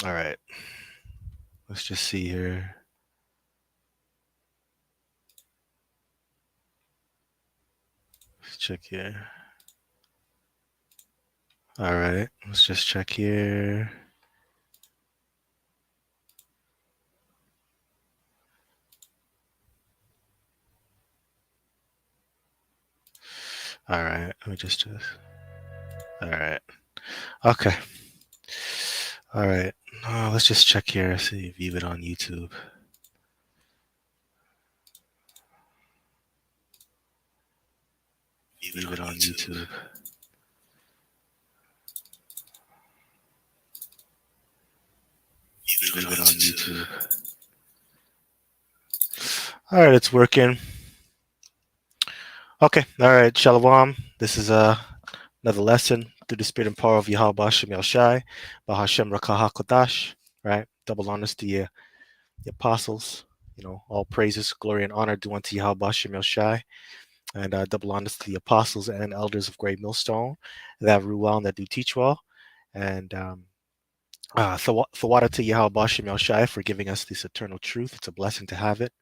All right. Let's just see here. Let's check here. All right. Let's just check here. All right. Let me just. All right. Okay. All right. Let's just check here. See, view it on YouTube. View it on YouTube. View it on YouTube. All right, it's working. Okay. All right. Shalom. This is another lesson through the spirit and power of Yahweh Hashem Yelshai, Bahashem Rakah HaKodash. Right. Double honors to the apostles. All praises, glory, and honor due unto Yahweh Hashem Yelshai. And double honors to the apostles and elders of Great Millstone that rule well and that do teach well. And Thawada to Yahweh Hashem Yelshai for giving us this eternal truth. It's a blessing to have it.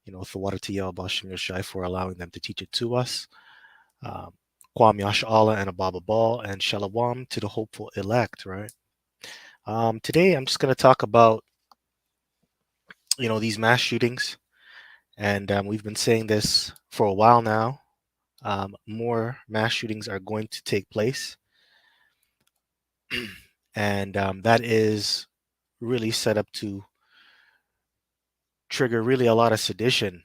Thawada to Yahweh Hashem Yelshai for allowing them to teach it to us. Kwam Yash Allah and Ababa Ball and Shalom to the hopeful elect, right? Today I'm just going to talk about, these mass shootings. And we've been saying this for a while now. More mass shootings are going to take place. And that is really set up to trigger really a lot of sedition,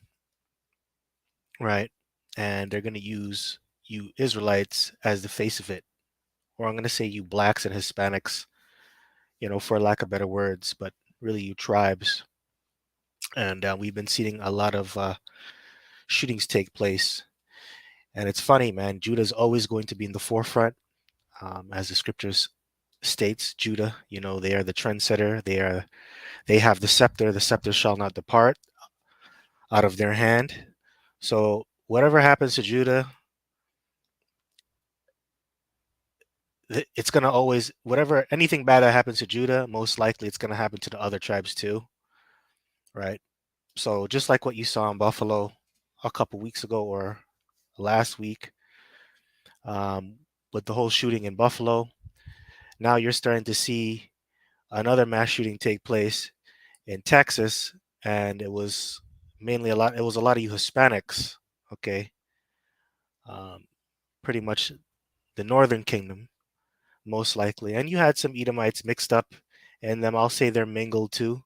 right? And they're going to use you Israelites as the face of it. Or I'm going to say you blacks and Hispanics, for lack of better words, but really you tribes. And we've been seeing a lot of shootings take place. And it's funny, man. Judah is always going to be in the forefront. As the scriptures states, Judah, they are the trendsetter. They have the scepter. The scepter shall not depart out of their hand. So whatever happens to Judah, it's going to always, anything bad that happens to Judah, most likely it's going to happen to the other tribes too, right? So just like what you saw in Buffalo a couple weeks ago or last week, with the whole shooting in Buffalo, now you're starting to see another mass shooting take place in Texas, and it was a lot of you Hispanics, okay, pretty much the Northern Kingdom, most likely, and you had some Edomites mixed up in them. I'll say they're mingled too,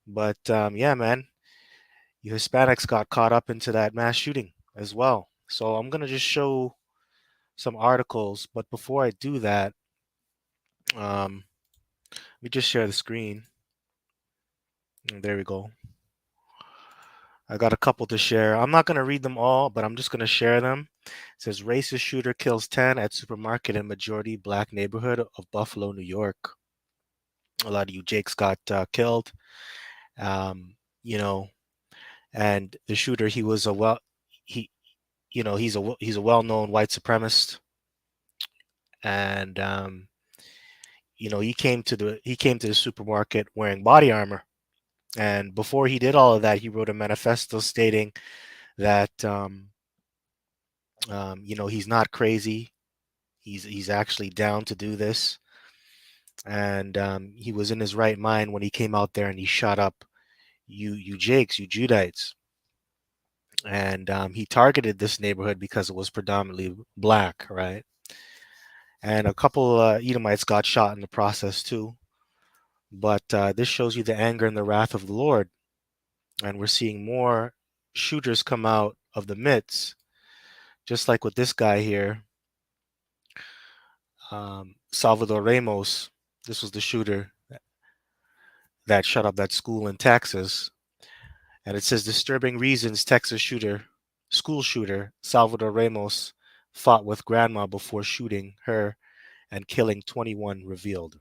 but yeah, man, you Hispanics got caught up into that mass shooting as well. So I'm gonna just show some articles, but before I do that, let me just share the screen. There we go. I got a couple to share. I'm not going to read them all, but I'm just going to share them. It says racist shooter kills 10 at supermarket in majority black neighborhood of Buffalo, New York. A lot of you Jakes got killed. You know, and the shooter, he was he he's a well-known white supremacist, and he came to the supermarket wearing body armor. And before he did all of that, he wrote a manifesto stating that he's not crazy. He's actually down to do this, and he was in his right mind when he came out there and he shot up you Jakes, you Judites, and he targeted this neighborhood because it was predominantly black, right? And a couple Edomites got shot in the process too. But this shows you the anger and the wrath of the Lord, and we're seeing more shooters come out of the midst, just like with this guy here. Salvador Ramos, this was the shooter that shut up that school in Texas. And it says disturbing reasons Texas school shooter Salvador Ramos fought with grandma before shooting her and killing 21 revealed.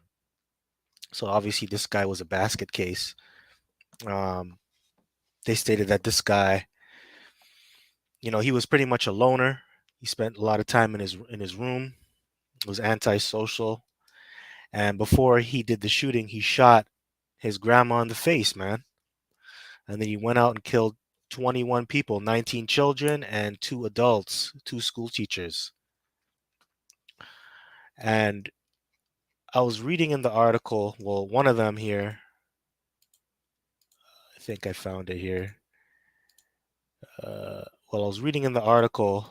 So obviously this guy was a basket case. They stated that this guy, he was pretty much a loner. He spent a lot of time in his room. Was antisocial, And before he did the shooting, he shot his grandma in the face, man. And then he went out and killed 21 people, 19 children and 2 adults, 2 school teachers. And I was reading in the article, well, one of them here, I think I found it here. Well, I was reading in the article,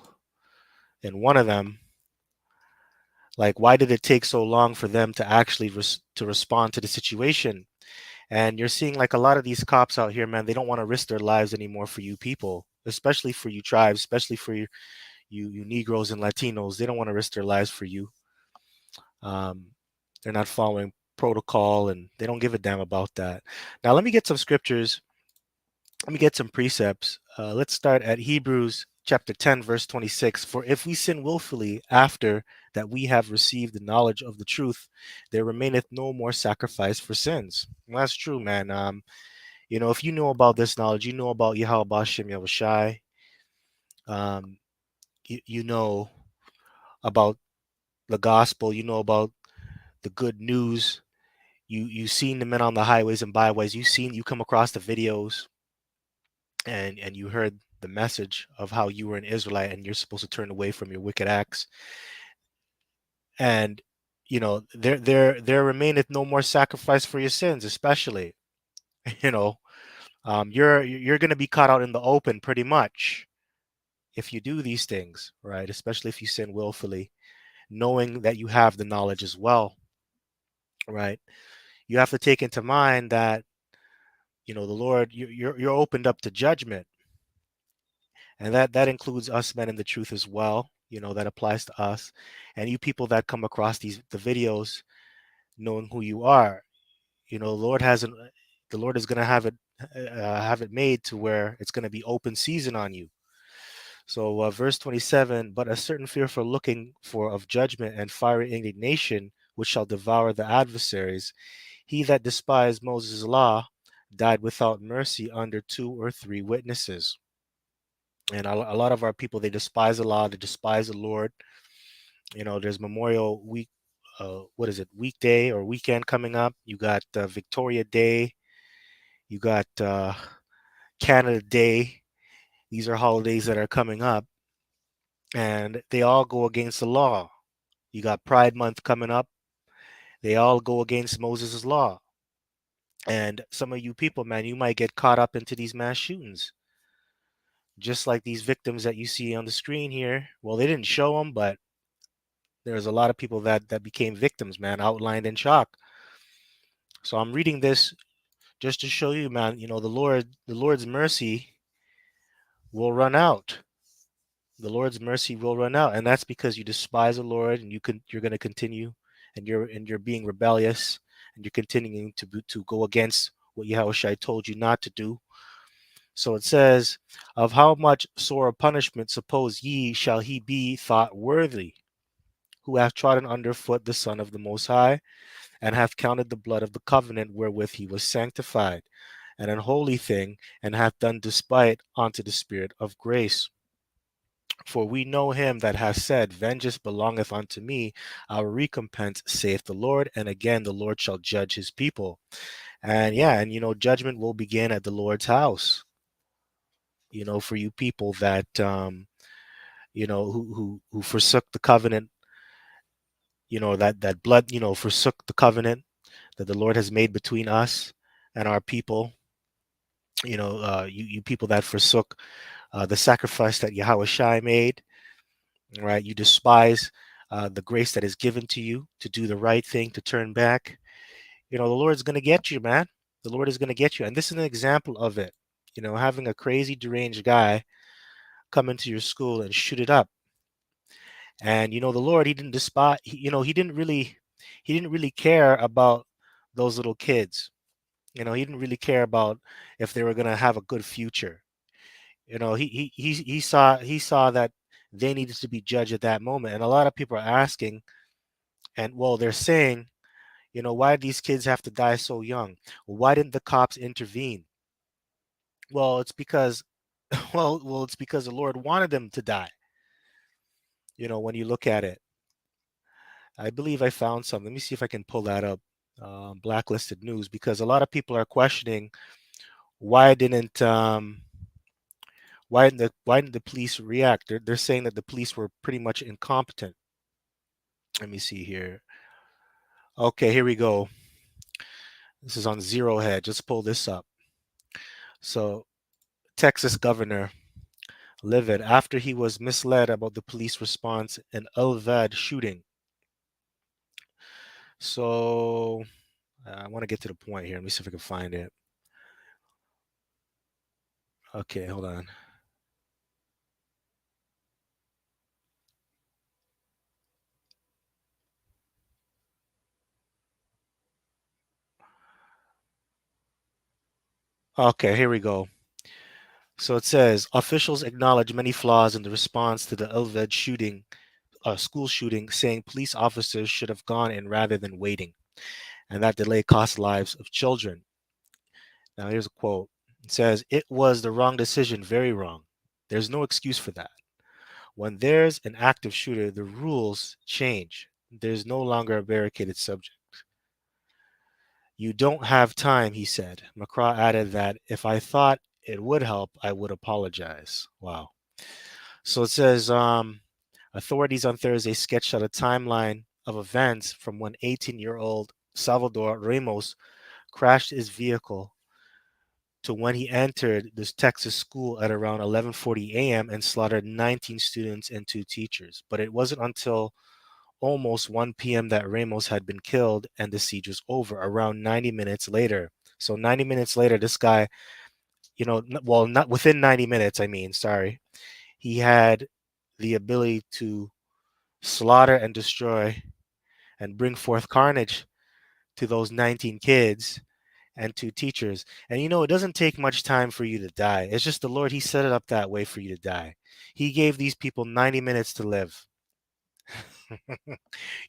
in one of them, like, why did it take so long for them to actually to respond to the situation? And you're seeing like a lot of these cops out here, man, they don't want to risk their lives anymore for you people, especially for you tribes, especially for you Negroes and Latinos. They don't want to risk their lives for you. Um, they're not following protocol and they don't give a damn about that. Now, let me get some scriptures. Let me get some precepts. Let's start at Hebrews chapter 10, verse 26. For if we sin willfully after that we have received the knowledge of the truth, there remaineth no more sacrifice for sins. Well, that's true, man. If you know about this knowledge, you know about Yahweh Shem Yahushai. Um, you know about the gospel. You know about the good news. You seen the men on the highways and byways. You come across the videos, and you heard the message of how you were an Israelite and you're supposed to turn away from your wicked acts. And there remaineth no more sacrifice for your sins, especially. You know, you're gonna be caught out in the open pretty much if you do these things, right? Especially if you sin willfully, knowing that you have the knowledge as well, right? You have to take into mind that the Lord, you're opened up to judgment, and that includes us men in the truth as well. That applies to us, and you people that come across the videos, knowing who you are. The Lord is gonna have it made to where it's gonna be open season on you. So, verse 27, but a certain fearful looking for of judgment and fiery indignation, which shall devour the adversaries. He that despised Moses' law died without mercy under 2 or 3 witnesses. And a lot of our people, they despise the law, they despise the Lord. There's Memorial Week, what is it, weekday or weekend coming up. You got Victoria Day, you got Canada Day. These are holidays that are coming up, and they all go against the law. You got Pride Month coming up. They all go against Moses' law. And some of you people, man, you might get caught up into these mass shootings. Just like these victims that you see on the screen here. Well, they didn't show them, but there's a lot of people that became victims, man, outlined in chalk. So I'm reading this just to show you, man, the Lord's mercy will run out. The Lord's mercy will run out, and that's because you despise the Lord, and you're going to continue, and you're being rebellious, and you're continuing to go against what Yahushua told you not to do. So it says, of how much sore punishment suppose ye shall he be thought worthy, who hath trodden under foot the Son of the Most High, and hath counted the blood of the covenant wherewith he was sanctified, an unholy thing, and hath done despite unto the Spirit of grace. For we know him that hath said, vengeance belongeth unto me, our recompense, saith the Lord. And again, the Lord shall judge his people. And yeah, and judgment will begin at the Lord's house. For you people that who forsook the covenant, that blood, forsook the covenant that the Lord has made between us and our people. You people that forsook the sacrifice that Yahweh Shai made, right? You despise the grace that is given to you to do the right thing, to turn back. The Lord's going to get you, man. The Lord is going to get you. And this is an example of it. Having a crazy, deranged guy come into your school and shoot it up. And the Lord, he didn't despise, he didn't really care about those little kids. He didn't really care about if they were going to have a good future. He saw that they needed to be judged at that moment. And a lot of people are asking, and well, they're saying, why did these kids have to die so young? Why didn't the cops intervene? Well, it's because, it's because the Lord wanted them to die. When you look at it, I believe I found some. Let me see if I can pull that up. Blacklisted news, because a lot of people are questioning why didn't why didn't the police react? They're saying that the police were pretty much incompetent. Let me see here. Okay, here we go. This is on Zero Hedge. Let's pull this up. So, Texas Governor livid after he was misled about the police response in Elvad shooting. So, I want to get to the point here. Let me see if I can find it. Okay, hold on. Okay, here we go. So it says officials acknowledge many flaws in the response to the Elvad shooting, school shooting, saying police officers should have gone in rather than waiting, and that delay cost lives of children. Now here's a quote. It says, "It was the wrong decision, very wrong. There's no excuse for that. When there's an active shooter, the rules change. There's no longer a barricaded subject." "You don't have time," he said. McCraw added that if I thought it would help, I would apologize. Wow. So it says authorities on Thursday sketched out a timeline of events from when 18-year-old Salvador Ramos crashed his vehicle to when he entered this Texas school at around 11:40 a.m. and slaughtered 19 students and 2 teachers. But it wasn't until almost 1 p.m. that Ramos had been killed and the siege was over, around 90 minutes later. So 90 minutes later, this guy, well, not within 90 minutes, I mean, sorry, he had the ability to slaughter and destroy and bring forth carnage to those 19 kids and 2 teachers. And it doesn't take much time for you to die. It's just the Lord, He set it up that way for you to die. He gave these people 90 minutes to live.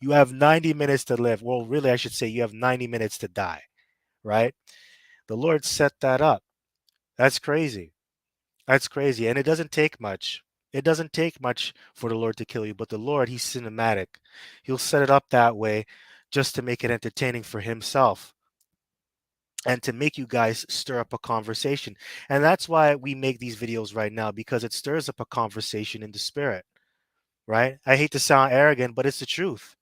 You have 90 minutes to live. Well, really, I should say you have 90 minutes to die, right? The Lord set that up. That's crazy. That's crazy. And it doesn't take much. It doesn't take much for the Lord to kill you, but the Lord, He's cinematic. He'll set it up that way just to make it entertaining for Himself and to make you guys stir up a conversation. And that's why we make these videos right now, because it stirs up a conversation in the spirit, right? I hate to sound arrogant, but it's the truth.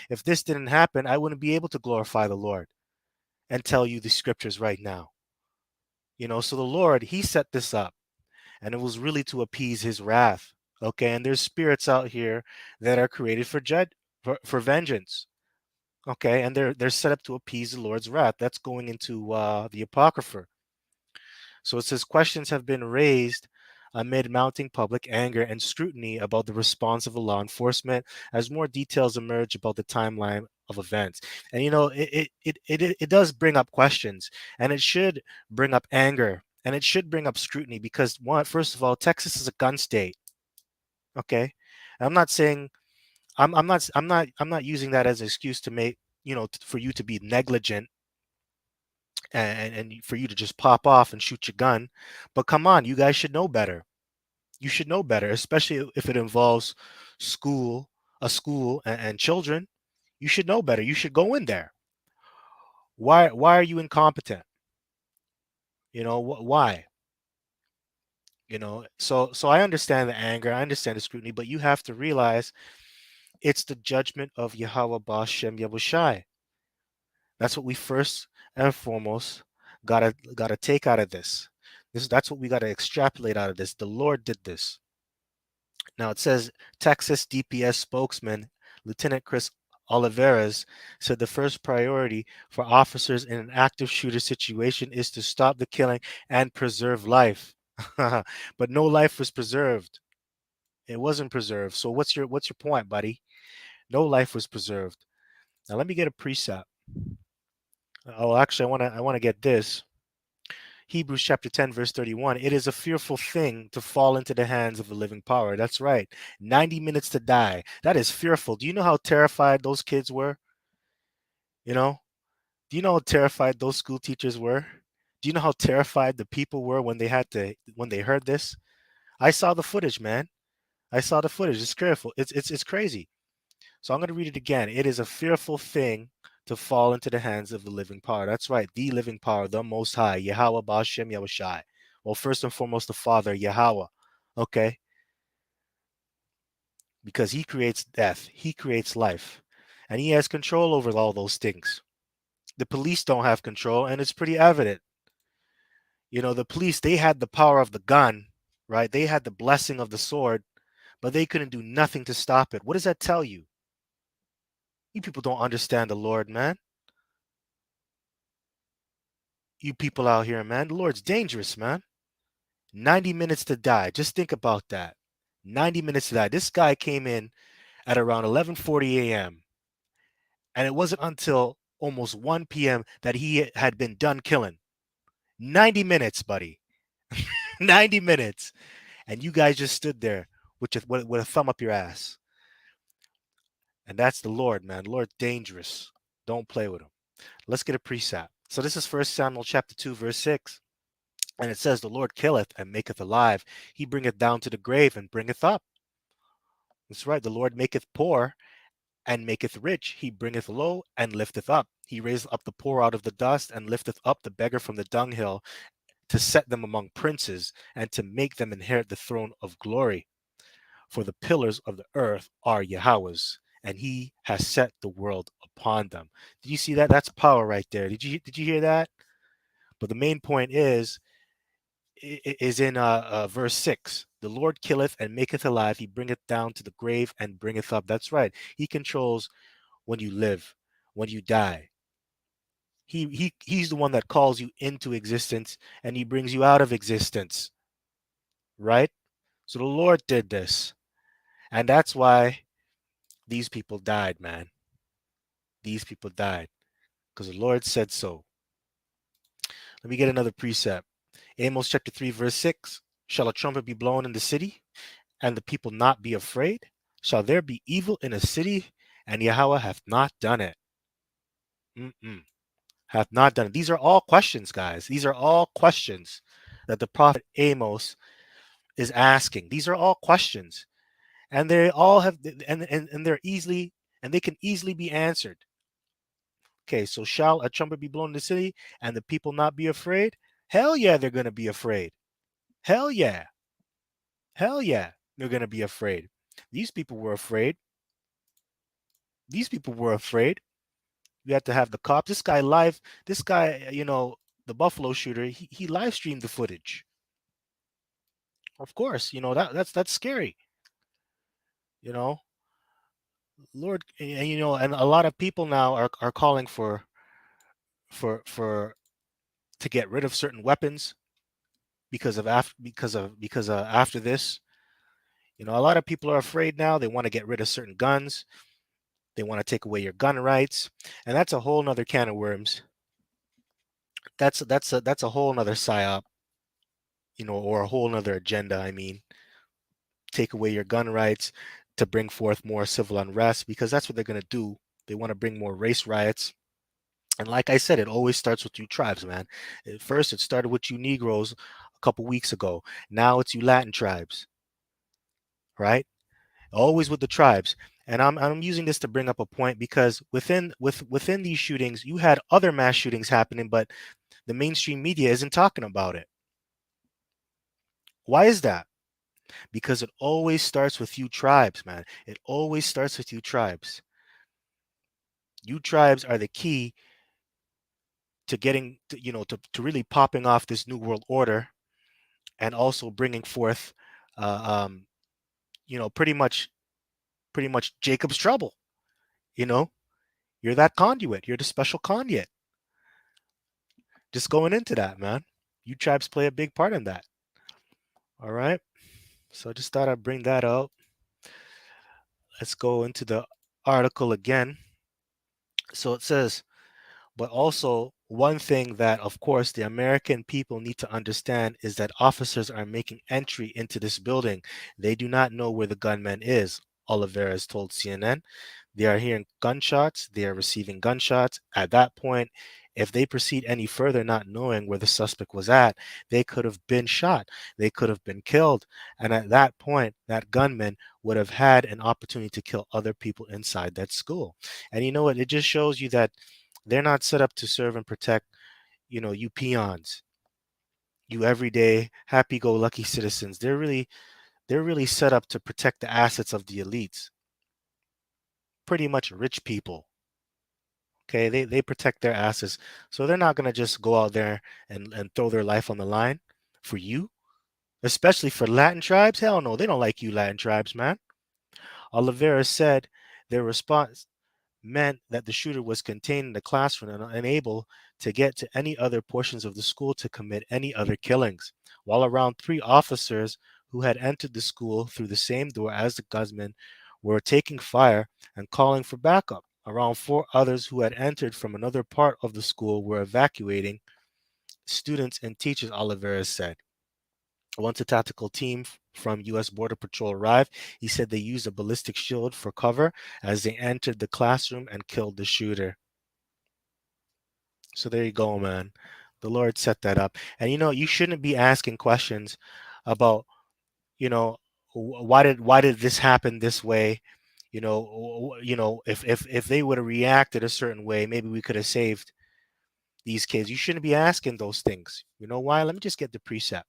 If this didn't happen, I wouldn't be able to glorify the Lord and tell you the scriptures right now. So the Lord, He set this up, and it was really to appease His wrath. Okay, and there's spirits out here that are created for vengeance. Okay, and they're set up to appease the Lord's wrath. That's going into the Apocrypha. So it says questions have been raised amid mounting public anger and scrutiny about the response of the law enforcement as more details emerge about the timeline of events. And it does bring up questions, and it should bring up anger, and it should bring up scrutiny, because first of all, Texas is a gun state. Okay, and I'm not saying I'm not using that as an excuse to make for you to be negligent and for you to just pop off and shoot your gun. But come on, you guys should know better. You should know better, especially if it involves a school and children. You should know better. You should go in there. Why are you incompetent? Why? So I understand the anger, I understand the scrutiny, but you have to realize it's the judgment of Yahweh Bashem Yahushai. That's what we first and foremost gotta take out of this. That's what we gotta extrapolate out of this. The Lord did this. Now it says Texas DPS spokesman Lieutenant Chris Oliveras said the first priority for officers in an active shooter situation is to stop the killing and preserve life. But no life was preserved. It wasn't preserved. So what's your point, buddy? No life was preserved. Now let me get a precept. Oh, actually, I want to get this. Hebrews chapter 10, verse 31. It is a fearful thing to fall into the hands of a living power. That's right. 90 minutes to die. That is fearful. Do you know how terrified those kids were? You know? Do you know how terrified those school teachers were? Do you know how terrified the people were when they heard this? I saw the footage, man. I saw the footage. It's fearful. It's crazy. So I'm going to read it again. It is a fearful thing to fall into the hands of the living power. That's right, the living power, the Most High, Yahweh Ba'ashem Yahushai. Well, first and foremost, the Father, Yahweh. Okay, because He creates death, He creates life, and He has control over all those things. The police don't have control, and it's pretty evident. The police, they had the power of the gun, right? They had the blessing of the sword, but they couldn't do nothing to stop it. What does that tell you? You people don't understand the Lord, man. You people out here, man. The Lord's dangerous, man. 90 minutes to die. Just think about that. 90 minutes to die. This guy came in at around 11:40 a.m. and it wasn't until almost 1 p.m. that he had been done killing. 90 minutes, buddy. 90 minutes. And you guys just stood there with a thumb up your ass. And that's the Lord, man. The Lord's dangerous. Don't play with him. Let's get a precept. So this is 1 Samuel chapter 2, verse 6. And it says, the Lord killeth and maketh alive. He bringeth down to the grave and bringeth up. That's right. The Lord maketh poor and maketh rich. He bringeth low and lifteth up. He raiseth up the poor out of the dust and lifteth up the beggar from the dunghill, to set them among princes and to make them inherit the throne of glory. For the pillars of the earth are Yahweh's, and He has set the world upon them. Did you see that? That's power right there. Did you hear that? But the main point is in verse 6. The Lord killeth and maketh alive. He bringeth down to the grave and bringeth up. That's right. He controls when you live, when you die. He's the one that calls you into existence and He brings you out of existence. Right? So the Lord did this. And that's why these people died, man. These people died because the Lord said so. Let me get another precept. Amos chapter 3, verse 6. Shall a trumpet be blown in the city, and the people not be afraid? Shall there be evil in a city, and Yahweh hath not done it? Hath not done it. These are all questions, guys. These are all questions that the prophet Amos is asking. These are all questions. And they all have, and they're easily, and they can easily be answered. Okay, so shall a trumpet be blown in the city, and the people not be afraid? Hell yeah, they're going to be afraid. Hell yeah. Hell yeah, they're going to be afraid. These people were afraid. These people were afraid. You had to have the cops. This guy, the Buffalo shooter, he live streamed the footage. Of course, that's scary. You know, Lord, and a lot of people now are calling for to get rid of certain weapons because of after this. A lot of people are afraid now. They want to get rid of certain guns. They want to take away your gun rights, and that's a whole nother can of worms. That's a whole nother psyop, or a whole nother agenda. I mean, take away your gun rights to bring forth more civil unrest, because that's what they're going to do. They want to bring more race riots. And like I said, it always starts with you tribes, man. At first, it started with you Negroes a couple weeks ago. Now it's you Latin tribes, right? Always with the tribes. And I'm using this to bring up a point, because within these shootings, you had other mass shootings happening, but the mainstream media isn't talking about it. Why is that? Because it always starts with you tribes, man. It always starts with you tribes. You tribes are the key to getting to really popping off this new world order, and also bringing forth pretty much Jacob's trouble. You're that conduit. You're the special conduit. Just going into that, man. You tribes play a big part in that. All right. So I just thought I'd bring that out. Let's go into the article again. So it says, but also one thing that, of course, the American people need to understand is that officers are making entry into this building. They do not know where the gunman is, Oliveras told CNN. They are hearing gunshots. They are receiving gunshots. At that point, If they proceed any further, not knowing where the suspect was at, they could have been shot. They could have been killed. And at that point, that gunman would have had an opportunity to kill other people inside that school. And you know what? It just shows you that they're not set up to serve and protect, you peons, you everyday happy-go-lucky citizens. They're really set up to protect the assets of the elites, pretty much rich people. Okay, they protect their assets. So they're not gonna just go out there and throw their life on the line for you, especially for Latin tribes. Hell no, they don't like you Latin tribes, man. Oliveira said their response meant that the shooter was contained in the classroom and unable to get to any other portions of the school to commit any other killings. While around 3 officers who had entered the school through the same door as the gunman were taking fire and calling for backup. Around 4 others who had entered from another part of the school were evacuating students and teachers, Oliveira said. Once a tactical team from U.S. Border Patrol arrived, he said they used a ballistic shield for cover as they entered the classroom and killed the shooter. So there you go, man. The Lord set that up. And you shouldn't be asking questions about, you know, why did this happen this way? If they would have reacted a certain way, maybe we could have saved these kids. You shouldn't be asking those things. You know why? Let me just get the precept.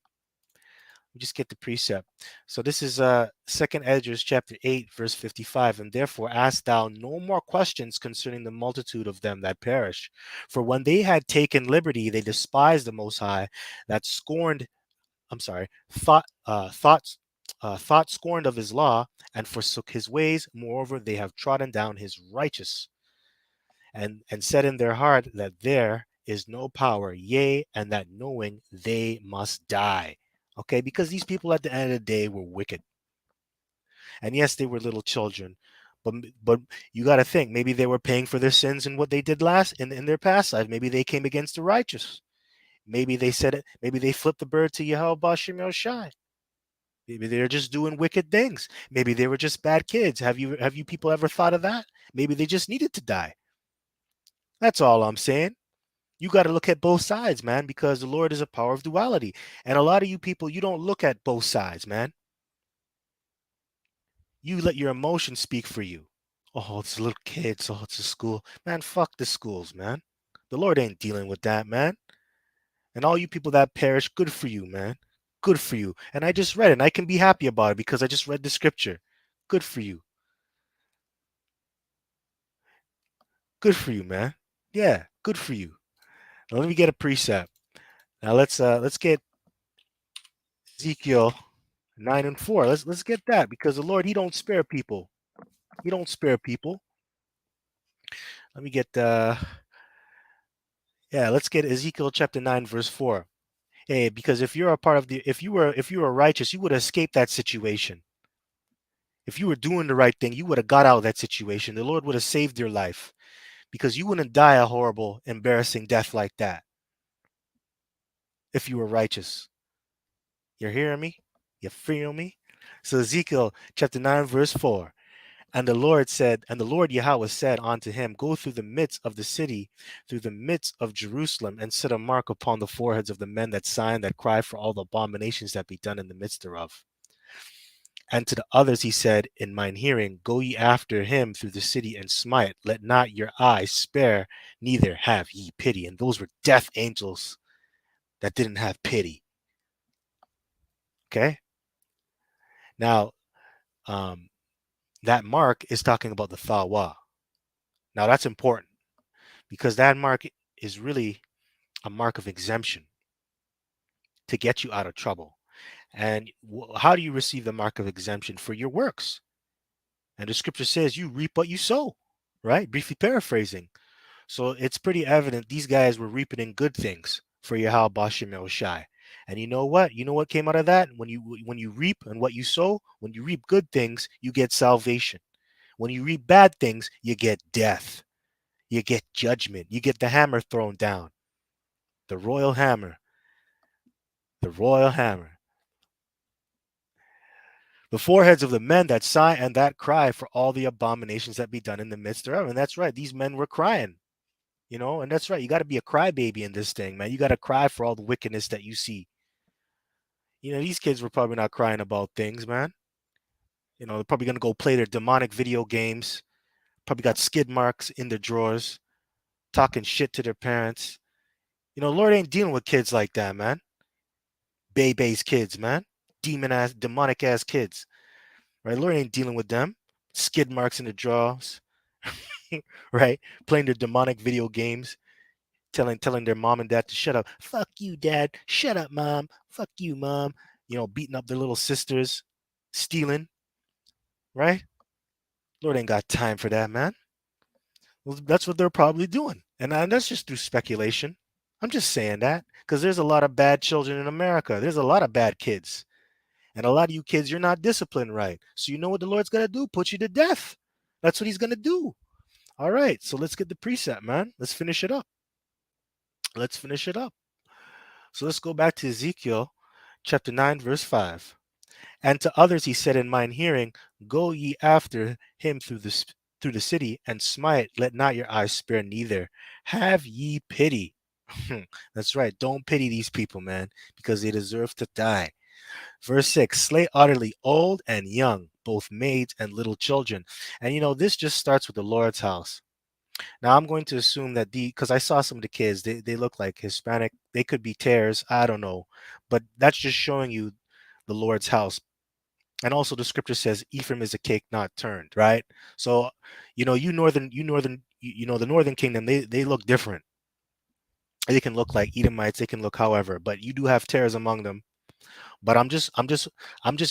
Just get the precept. So this is Second Ezra chapter 8, verse 55. And therefore ask thou no more questions concerning the multitude of them that perish. For when they had taken liberty, they despised the Most High, that scorned, I'm sorry, thought scorned of his law, and forsook his ways. Moreover, they have trodden down his righteous, and said in their heart that there is no power, yea, and that knowing they must die. Okay, because these people at the end of the day were wicked. And yes, they were little children, but you got to think maybe they were paying for their sins and what they did last in their past life. Maybe they came against the righteous. Maybe they said it. Maybe they flipped the bird to Yahweh Bashim Shai. Maybe they're just doing wicked things. Maybe they were just bad kids. Have you people ever thought of that? Maybe they just needed to die. That's all I'm saying. You got to look at both sides, man, because the Lord is a power of duality. And a lot of you people, you don't look at both sides, man. You let your emotions speak for you. Oh, it's little kids. Oh, it's a school. Man, fuck the schools, man. The Lord ain't dealing with that, man. And all you people that perish, good for you, man. Good for you. And I just read it, and I can be happy about it because I just read the scripture. Good for you. Good for you, man. Yeah, good for you. Now let me get a precept. Now let's get Ezekiel 9:4. Let's get that because the Lord, He don't spare people. He don't spare people. Let me get yeah, let's get Ezekiel chapter 9, verse 4. Hey, because if you're a part of the if you were righteous, you would escape that situation. If you were doing the right thing, you would have got out of that situation. The Lord would have saved your life because you wouldn't die a horrible, embarrassing death like that if you were righteous. You're hearing me? You feel me? So Ezekiel chapter 9, verse 4. And the Lord Yahweh said unto him, Go through the midst of the city, through the midst of Jerusalem, and set a mark upon the foreheads of the men that sign, that cry for all the abominations that be done in the midst thereof. And to the others he said in mine hearing, Go ye after him through the city and smite, let not your eyes spare, neither have ye pity. And those were death angels that didn't have pity. Okay? Now, that mark is talking about the Thawa. Now that's important because that mark is really a mark of exemption to get you out of trouble. And how do you receive the mark of exemption? For your works. And the scripture says you reap what you sow, right? Briefly paraphrasing. So it's pretty evident these guys were reaping in good things for Yahweh Bashim El Shai. And you know what? You know what came out of that? When you reap and what you sow, when you reap good things, you get salvation. When you reap bad things, you get death. You get judgment. You get the hammer thrown down. The royal hammer. The royal hammer. The foreheads of the men that sigh and that cry for all the abominations that be done in the midst thereof. And that's right. These men were crying. And that's right. You got to be a crybaby in this thing, man. You got to cry for all the wickedness that you see. These kids were probably not crying about things, man. They're probably gonna go play their demonic video games. Probably got skid marks in their drawers, talking shit to their parents. Lord ain't dealing with kids like that, man. Baby's kids, man. Demon ass, demonic ass kids, right? Lord ain't dealing with them. Skid marks in the drawers, right? Playing their demonic video games, telling their mom and dad to shut up. Fuck you, dad. Shut up, mom. Fuck you, mom. Beating up their little sisters, stealing, right? Lord ain't got time for that, man. Well, that's what they're probably doing. And that's just through speculation. I'm just saying that because there's a lot of bad children in America. There's a lot of bad kids. And a lot of you kids, you're not disciplined right. So you know what the Lord's going to do? Put you to death. That's what he's going to do. All right. So let's get the precept, man. Let's finish it up. Let's finish it up. So let's go back to Ezekiel chapter 9, verse 5. And to others he said in mine hearing, go ye after him through the city, and smite, let not your eyes spare neither. Have ye pity. That's right. Don't pity these people, man, because they deserve to die. Verse 6, slay utterly old and young, both maids and little children. And this just starts with the Lord's house. Now I'm going to assume that because I saw some of the kids, they look like Hispanic. They could be tares. I don't know. But that's just showing you the Lord's house. And also the scripture says Ephraim is a cake not turned, right? So, the northern kingdom, they look different. They can look like Edomites, they can look however, but you do have tares among them. But I'm just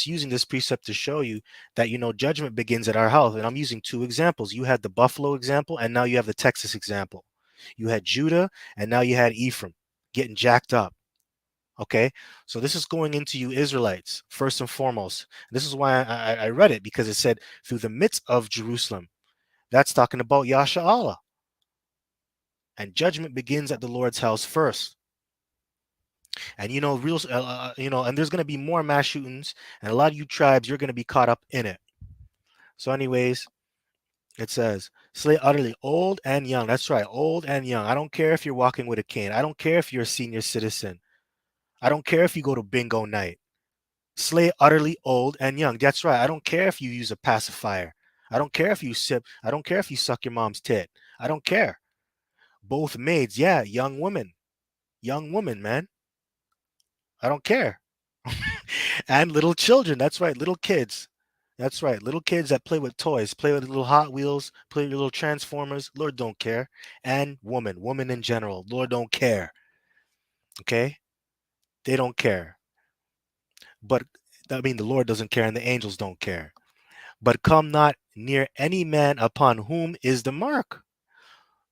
using this precept to show you that judgment begins at our house. And I'm using two examples. You had the Buffalo example, and now you have the Texas example. You had Judah, and now you had Ephraim getting jacked up. Okay, so this is going into you Israelites first and foremost. This is why I read it, because it said through the midst of Jerusalem. That's talking about Yasha Allah. And judgment begins at the Lord's house first. And and there's going to be more mass shootings, and a lot of you tribes, you're going to be caught up in it. So anyways, it says, slay utterly old and young. That's right, old and young. I don't care if you're walking with a cane. I don't care if you're a senior citizen. I don't care if you go to bingo night. Slay utterly old and young. That's right. I don't care if you use a pacifier. I don't care if you sip. I don't care if you suck your mom's tit. I don't care. Both maids, yeah, young women. Young woman, man. I don't care. And little children. That's right, little kids. That's right, little kids that play with toys, play with little Hot Wheels, play with little Transformers. Lord don't care. And woman in general. Lord don't care. Okay? They don't care. But the Lord doesn't care, and the angels don't care. But come not near any man upon whom is the mark.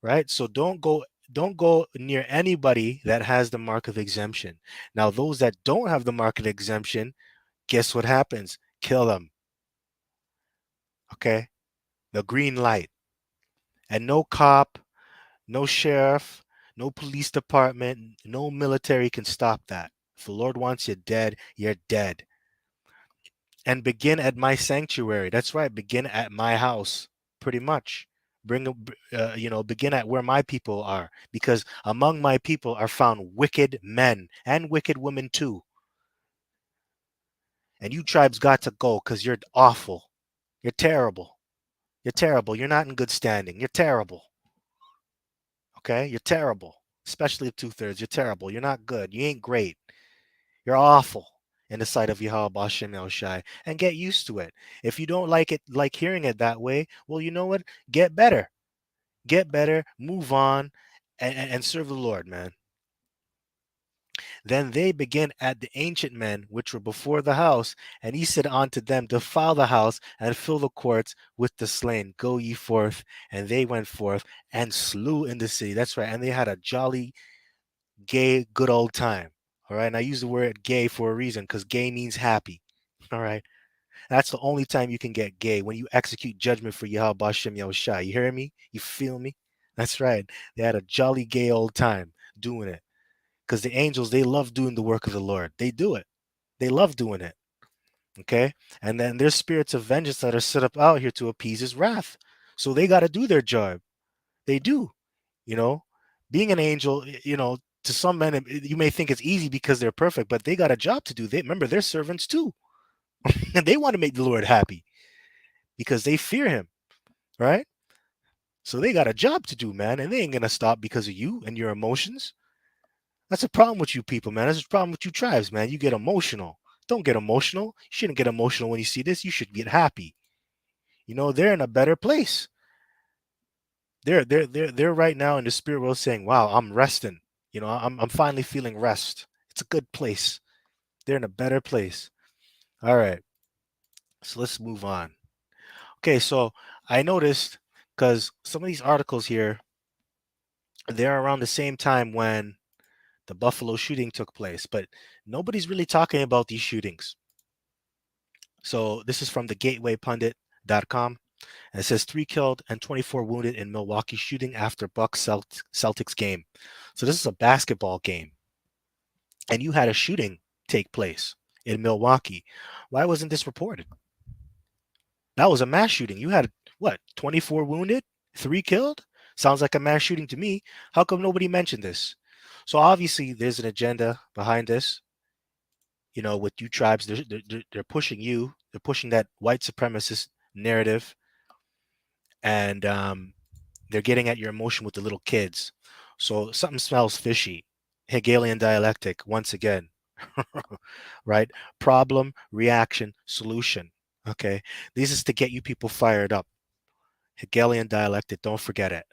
Right? So don't go near anybody that has the mark of exemption. Now, those that don't have the mark of exemption, guess what happens? Kill them. Okay? The green light. And no cop, no sheriff, no police department, no military can stop that. If the Lord wants you dead, you're dead. And begin at my sanctuary. That's right. Begin at my house, pretty much. Begin at where my people are, because among my people are found wicked men and wicked women too. And you tribes got to go because you're awful. You're terrible. You're terrible. You're not in good standing. You're terrible. Okay? You're terrible. Especially the 2/3. You're terrible. You're not good. You ain't great. You're awful in the sight of Yahweh Bashem El Shai, and get used to it. If you don't like hearing it that way, well, you know what? Get better. Get better, move on, and serve the Lord, man. Then they began at the ancient men which were before the house, and he said unto them, defile the house and fill the courts with the slain. Go ye forth. And they went forth and slew in the city. That's right. And they had a jolly, gay, good old time. All right. And I use the word gay for a reason, because gay means happy. All right. That's the only time you can get gay, when you execute judgment for Yahweh Bashem Yahushai. You hear me? You feel me? That's right. They had a jolly gay old time doing it. Because the angels, they love doing the work of the Lord. They do it. They love doing it. Okay? And then there's spirits of vengeance that are set up out here to appease his wrath. So they got to do their job. They do. You know? Being an angel, to some men, you may think it's easy because they're perfect, but they got a job to do. They remember they're servants too, and they want to make the Lord happy because they fear Him, right? So they got a job to do, man, and they ain't gonna stop because of you and your emotions. That's a problem with you people, man. That's a problem with you tribes, man. You get emotional. Don't get emotional. You shouldn't get emotional when you see this. You should get happy. They're in a better place. They're right now in the spirit world saying, "Wow, I'm resting. I'm finally feeling rest. It's a good place. They're in a better place." All right, so let's move on. Okay, so I noticed because some of these articles here, they're around the same time when the Buffalo shooting took place, but nobody's really talking about these shootings. So this is from the gatewaypundit.com. And it says 3 killed and 24 wounded in Milwaukee shooting after Bucks Celtics game. So this is a basketball game. And you had a shooting take place in Milwaukee. Why wasn't this reported? That was a mass shooting. You had what, 24 wounded, 3 killed? Sounds like a mass shooting to me. How come nobody mentioned this? So obviously there's an agenda behind this. With you tribes, they're pushing you. They're pushing that white supremacist narrative, and they're getting at your emotion with the little kids. So something smells fishy. Hegelian dialectic once again. Right? Problem, reaction, solution. Okay. This is to get you people fired up. Hegelian dialectic, don't forget it.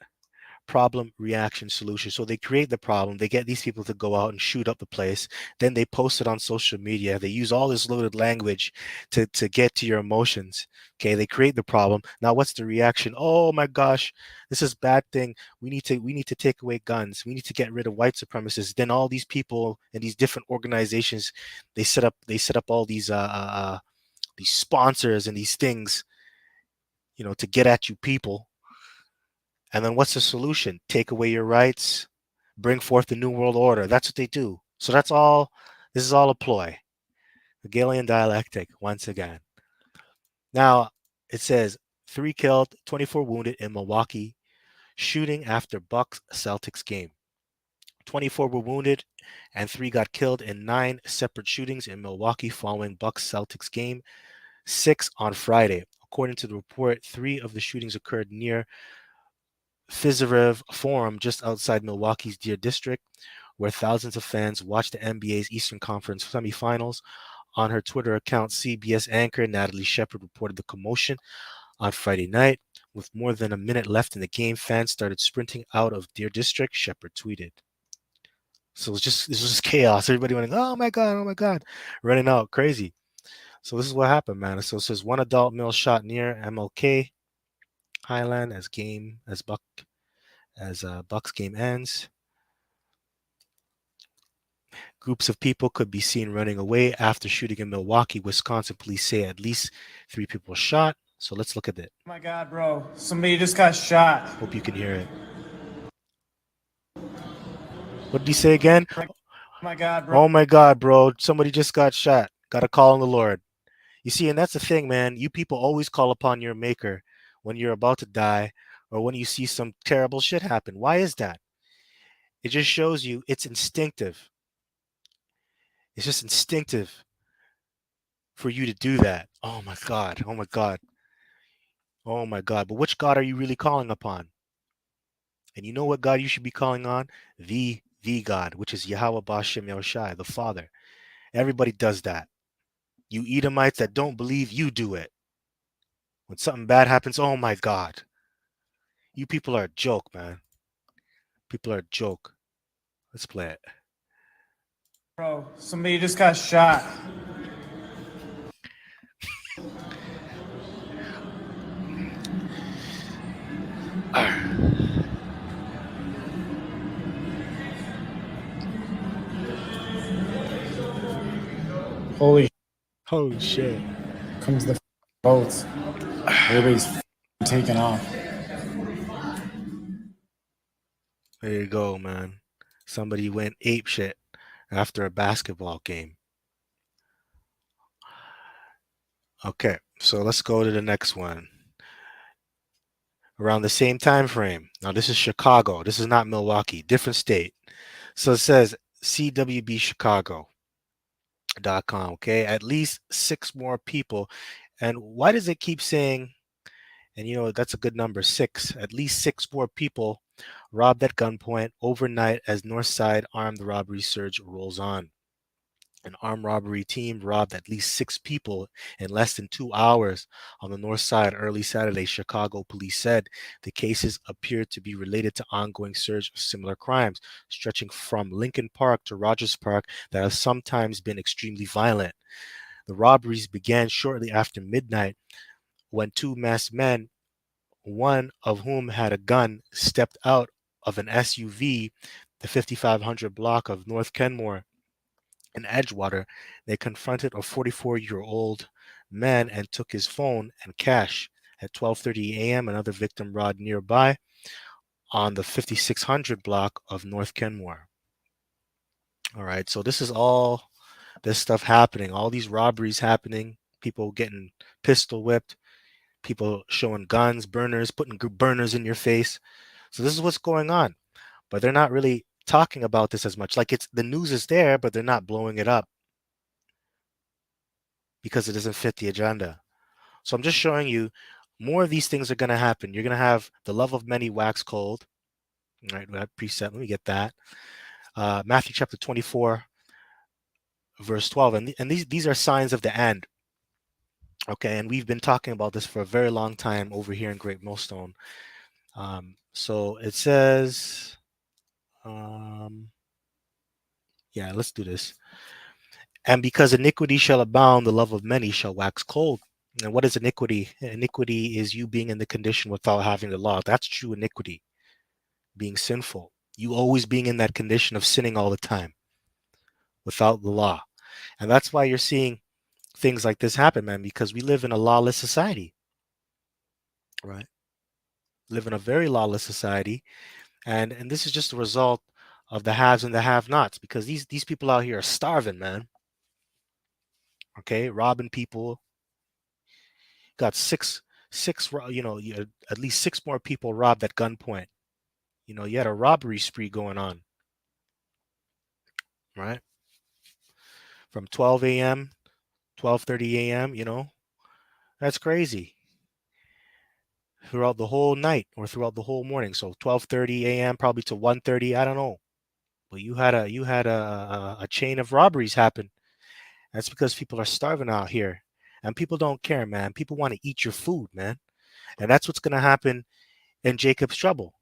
Problem, reaction, solution. So they create the problem. They get these people to go out and shoot up the place. Then they post it on social media. They use all this loaded language to get to your emotions. Okay, they create the problem. Now what's the reaction? Oh my gosh, this is bad thing. We need to take away guns. We need to get rid of white supremacists. Then all these people and these different organizations, they set up all these sponsors and these things, to get at you people. And then what's the solution? Take away your rights, bring forth the New World Order. That's what they do. So that's all. This is all a ploy. Hegelian dialectic, once again. Now, it says 3 killed, 24 wounded in Milwaukee shooting after Bucks Celtics game. 24 were wounded and 3 got killed in 9 separate shootings in Milwaukee following Bucks Celtics game 6 on Friday. According to the report, 3 of the shootings occurred near Fiserv Forum just outside Milwaukee's Deer District, where thousands of fans watched the NBA's Eastern Conference semifinals. On her Twitter account, CBS anchor Natalie Shepard reported the commotion on Friday night. With more than a minute left in the game, fans started sprinting out of Deer District, Shepard tweeted. So this was just chaos. Everybody went, oh my God, running out, crazy. So this is what happened, man. So it says 1 adult male shot near MLK Highland as Bucks game ends. Groups of people could be seen running away after shooting in Milwaukee, Wisconsin. Police say at least 3 people shot. So let's look at it. Oh my God, bro. Somebody just got shot. Hope you can hear it. What did he say again? Oh my God, bro. Oh my God, bro. Somebody just got shot. Got to call on the Lord. You see, and that's the thing, man. You people always call upon your maker when you're about to die or when you see some terrible shit happen. Why is that? It just shows you it's instinctive. It's just instinctive for you to do that. Oh my God. Oh my God. Oh my God. But which God are you really calling upon? And you know what God you should be calling on? The God, which is Yahweh Bashem Yahushai, the Father. Everybody does that. You Edomites that don't believe, you do it. When something bad happens, oh my God. You people are a joke, man. People are a joke. Let's play it. Bro, somebody just got shot. Holy shit. comes the boats. Everybody's taking off. There you go, man. Somebody went ape shit after a basketball game. Okay, so let's go to the next one. around the same time frame. Now this is Chicago. This is not Milwaukee, different state. So it says CWBChicago.com. Okay, at least six more people. And why does it keep saying? And that's a good number, six. At least six more people robbed at gunpoint overnight as North Side armed robbery surge rolls on. An armed robbery team robbed at least six people in less than 2 hours on the north side early Saturday, Chicago police said. The cases appeared to be related to ongoing surge of similar crimes, stretching from Lincoln Park to Rogers Park, that have sometimes been extremely violent. The robberies began shortly after midnight when two masked men, one of whom had a gun, stepped out of an SUV, the 5500 block of North Kenmore in Edgewater. They confronted a 44-year-old man and took his phone and cash. At 12:30 a.m., another victim robbed nearby on the 5600 block of North Kenmore. All right, so this is all this stuff happening, all these robberies happening, people getting pistol whipped, people showing guns, burners, putting burners in your face. So this is what's going on, but they're not really talking about this as much. Like, it's the news is there, but they're not blowing it up because it doesn't fit the agenda. So I'm just showing you more of these things are going to happen. You're going to have the love of many wax cold. All right, we have precept. Let me get that. Matthew chapter 24, verse 12. And these are signs of the end. Okay, and we've been talking about this for a very long time over here in Great Millstone. So it says, yeah, let's do this. And because iniquity shall abound, the love of many shall wax cold. And what is iniquity? Iniquity is you being in the condition without having the law. That's true iniquity, being sinful. You always being in that condition of sinning all the time without the law. And that's why you're seeing things like this happen, man, because we live in a lawless society, right? Live in a very lawless society. And this is just a result of the haves and the have-nots, because these people out here are starving, man. Okay, robbing people. Got at least six more people robbed at gunpoint. You had a robbery spree going on, right? From 12 a.m., 12:30 a.m., that's crazy. Throughout the whole night or throughout the whole morning. So 12:30 a.m. probably to 1:30, I don't know. But you had a chain of robberies happen. That's because people are starving out here. And people don't care, man. People want to eat your food, man. And that's what's going to happen in Jacob's trouble.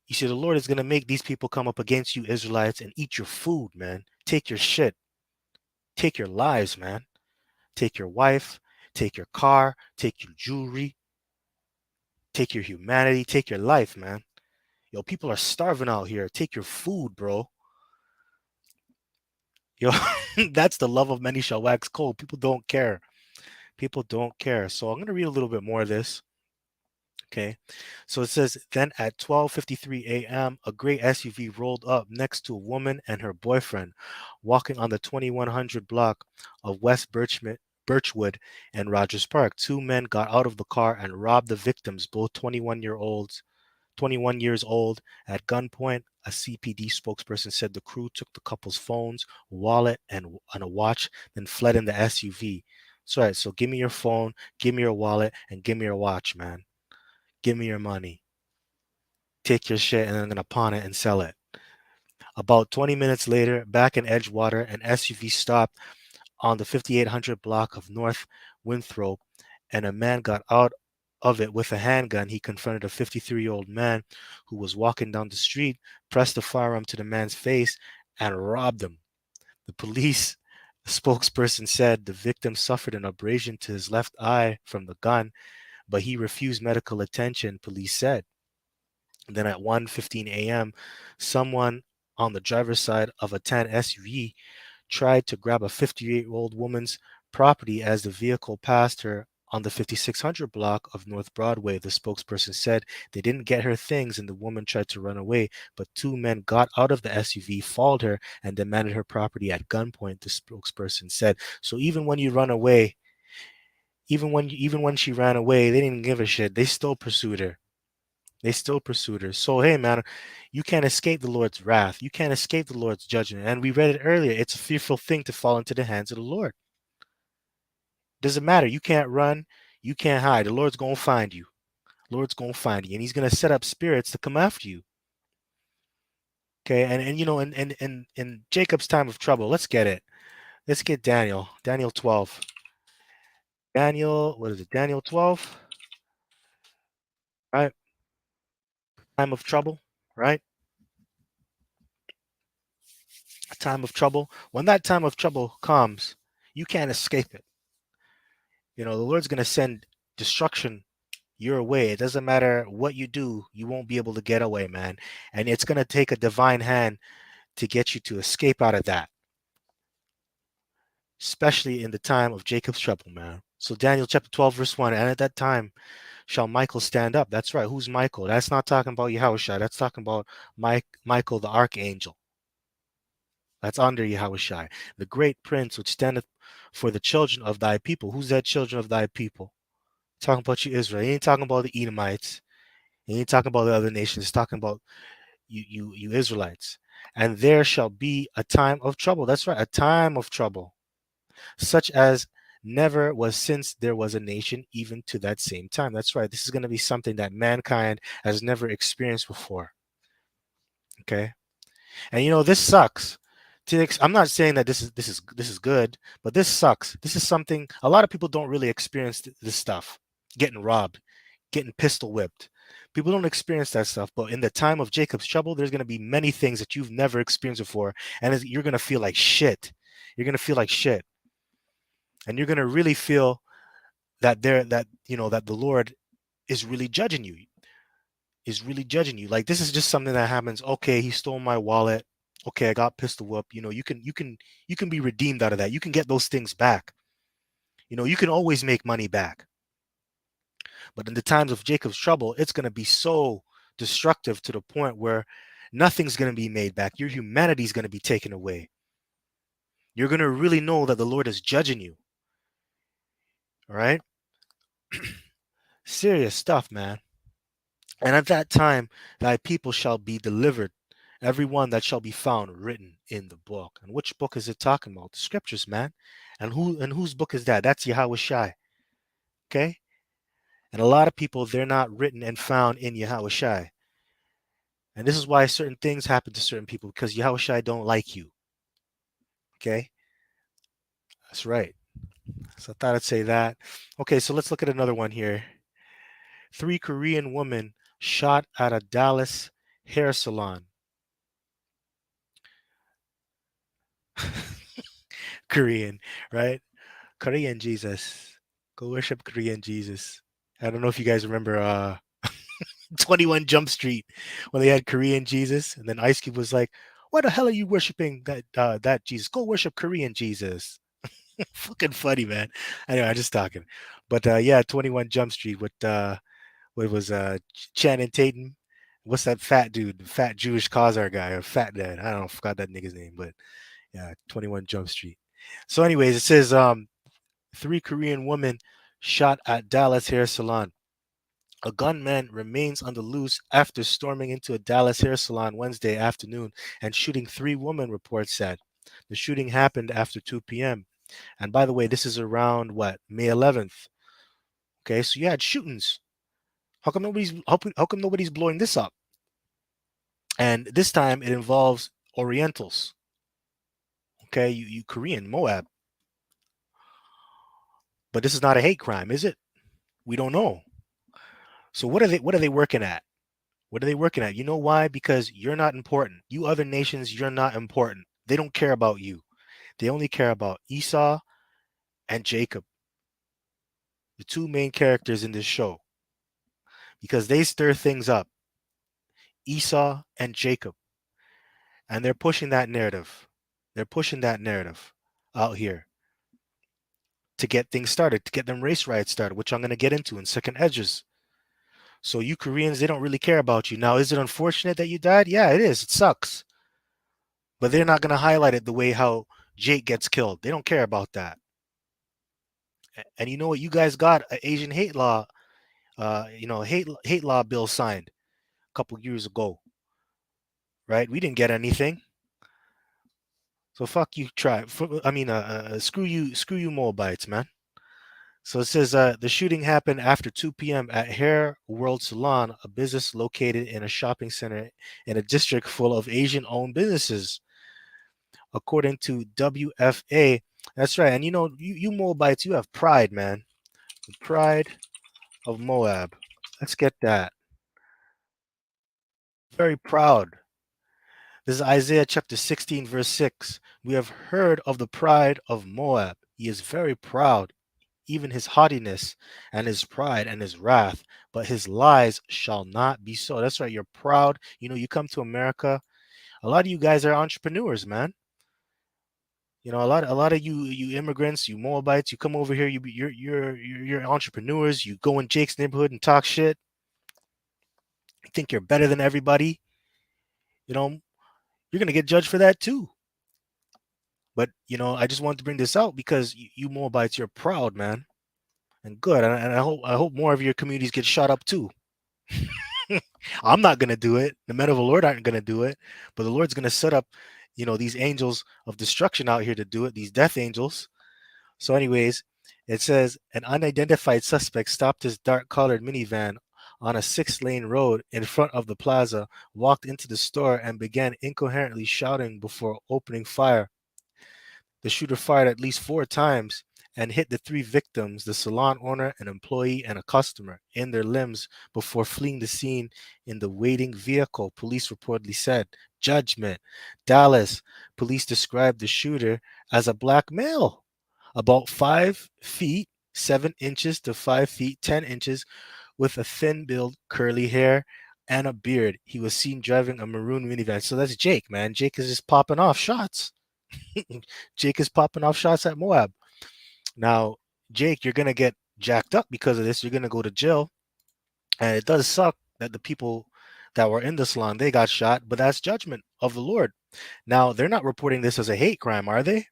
You see, the Lord is going to make these people come up against you, Israelites, and eat your food, man. Take your shit. Take your lives, man. Take your wife. Take your car. Take your jewelry. Take your humanity. Take your life, man. Yo, people are starving out here. Take your food, bro. Yo, that's the love of many shall wax cold. People don't care. People don't care. So I'm going to read a little bit more of this. Okay. So it says, then at 12:53 a.m., a gray SUV rolled up next to a woman and her boyfriend walking on the 2100 block of West Birchwood and Rogers Park. Two men got out of the car and robbed the victims, both 21 years old, at gunpoint. A CPD spokesperson said the crew took the couple's phones, wallet, and a watch, then fled in the SUV. So, all right, so give me your phone, give me your wallet, and give me your watch, man. Give me your money. Take your shit, and I'm going to pawn it and sell it. About 20 minutes later, back in Edgewater, an SUV stopped on the 5800 block of North Winthrop, and a man got out of it with a handgun. He confronted a 53-year-old man who was walking down the street, pressed the firearm to the man's face, and robbed him. The police spokesperson said the victim suffered an abrasion to his left eye from the gun, but he refused medical attention, police said. Then at 1:15 a.m., someone on the driver's side of a tan SUV tried to grab a 58-year-old woman's property as the vehicle passed her on the 5600 block of North Broadway. The spokesperson said they didn't get her things and the woman tried to run away, but two men got out of the SUV, followed her, and demanded her property at gunpoint, the spokesperson said. So even when you run away, even when she ran away, they didn't give a shit. They still pursued her. They still pursued her. So hey, man, you can't escape the Lord's wrath. You can't escape the Lord's judgment. And we read it earlier. It's a fearful thing to fall into the hands of the Lord. Doesn't matter. You can't run. You can't hide. The Lord's gonna find you. Lord's gonna find you, and He's gonna set up spirits to come after you. Okay, and you know, in Jacob's time of trouble, let's get it. Let's get Daniel. Daniel 12. Daniel, what is it? Daniel 12, right? Time of trouble, right? A time of trouble. When that time of trouble comes, you can't escape it. You know, the Lord's gonna send destruction your way. It doesn't matter what you do, you won't be able to get away, man. And it's gonna take a divine hand to get you to escape out of that, especially in the time of Jacob's trouble, man. So Daniel chapter 12, verse 1, and at that time shall Michael stand up. That's right. Who's Michael? That's not talking about Yahushua. That's talking about Michael the archangel. That's under Yahushua. The great prince which standeth for the children of thy people. Who's that children of thy people? Talking about you, Israel. He ain't talking about the Edomites. He ain't talking about the other nations. He's talking about you Israelites. And there shall be a time of trouble. That's right, a time of trouble, such as never was since there was a nation, even to that same time. That's right. This is going to be something that mankind has never experienced before. Okay, and you know this sucks. I'm not saying that this is good, but this sucks. This is something a lot of people don't really experience this stuff. Getting robbed, getting pistol whipped. People don't experience that stuff, but in the time of Jacob's trouble, there's going to be many things that you've never experienced before, and you're going to feel like shit. You're going to feel like shit, and you're going to really feel that you know that the Lord is really judging you. Is really judging you. Like this is just something that happens. Okay, he stole my wallet. Okay, I got pistol whooped. You know, you can be redeemed out of that. You can get those things back. You know, you can always make money back. But in the times of Jacob's trouble, it's going to be so destructive to the point where nothing's going to be made back. Your humanity is going to be taken away. You're going to really know that the Lord is judging you. All right? Serious stuff, man. And at that time, thy people shall be delivered, every one that shall be found written in the book. And which book is it talking about? The scriptures, man. And whose book is that? That's Yahweh Shai. Okay? And a lot of people, they're not written and found in Yahweh Shai. And this is why certain things happen to certain people, because Yahweh Shai don't like you. Okay? That's right. So I thought I'd say that. Okay, so let's look at another one here. 3 Korean women shot at a Dallas hair salon. Korean, right? Korean Jesus. Go worship Korean Jesus. I don't know if you guys remember 21 Jump Street when they had Korean Jesus, and then Ice Cube was like, "Why the hell are you worshiping that Jesus? Go worship Korean Jesus." Fucking funny, man. Anyway, I'm just talking. But yeah, 21 Jump Street with what was Channing Tatum. What's that fat dude, the fat Jewish Khazar guy, or fat dad? I don't know, forgot that nigga's name, but yeah, 21 Jump Street. So, anyways, it says 3 Korean women shot at Dallas hair salon. A gunman remains on the loose after storming into a Dallas hair salon Wednesday afternoon and shooting 3 women, reports said. The shooting happened after 2 p.m. And by the way, this is around what, May 11th. Okay, so you had shootings. How come nobody's blowing this up? And this time it involves Orientals. Okay, you Korean, Moab. But this is not a hate crime, is it? We don't know. So what are they working at? What are they working at? You know why? Because you're not important. You other nations, you're not important. They don't care about you. They only care about Esau and Jacob, the 2 main characters in this show, because they stir things up. Esau and Jacob. And they're pushing that narrative. They're pushing that narrative out here to get things started, to get them race riots started, which I'm going to get into in second edges. So you Koreans, they don't really care about you. Now, is it unfortunate that you died? Yeah, it is. It sucks. But they're not going to highlight it the way how Jake gets killed. They don't care about that. And you know what? You guys got an Asian hate law, hate law bill signed. couple years ago, right? We didn't get anything. So fuck you, tribe. Screw you, Moabites, man. So it says the shooting happened after 2 p.m. at Hair World Salon, a business located in a shopping center in a district full of Asian-owned businesses, according to WFA. That's right. And you Moabites, you have pride, man. The pride of Moab. Let's get that. Very proud. This is Isaiah chapter 16, verse 6. We have heard of the pride of Moab. He is very proud, even his haughtiness and his pride and his wrath, but his lies shall not be so. That's right. You're proud. You come to America. A lot of you guys are entrepreneurs, man. A lot of you immigrants, you Moabites, you come over here. You're entrepreneurs. You go in Jake's neighborhood and talk shit. You think you're better than everybody. You're gonna get judged for that too. But I just wanted to bring this out because you Moabites, you're proud, man, and good. And I hope more of your communities get shot up too. I'm not gonna do it. The men of the Lord aren't gonna do it, but the Lord's gonna set up, these angels of destruction out here to do it. These death angels. So, anyways, it says an unidentified suspect stopped his dark-colored minivan on a 6-lane road in front of the plaza, walked into the store, and began incoherently shouting before opening fire. The shooter fired at least 4 times and hit the 3 victims, the salon owner, an employee, and a customer, in their limbs before fleeing the scene in the waiting vehicle, police reportedly said. Judgment. Dallas. Police described the shooter as a black male, about 5 feet 7 inches to 5 feet 10 inches, with a thin build, curly hair, and a beard. He was seen driving a maroon minivan. So that's Jake, man. Jake is just popping off shots. Jake is popping off shots at Moab. Now, Jake, you're going to get jacked up because of this. You're going to go to jail. And it does suck that the people that were in the salon, they got shot, but that's judgment of the Lord. Now, they're not reporting this as a hate crime, are they?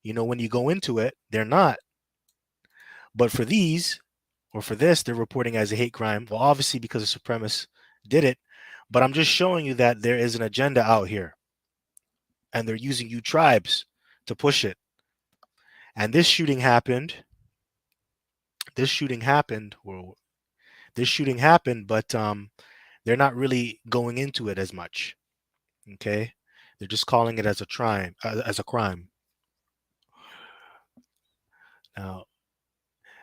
When you go into it, they're not. But for these, or for this, they're reporting as a hate crime. Well, obviously because the supremacists did it. But I'm just showing you that there is an agenda out here. And they're using you tribes to push it. And this shooting happened, but they're not really going into it as much. Okay, they're just calling it as a crime. Now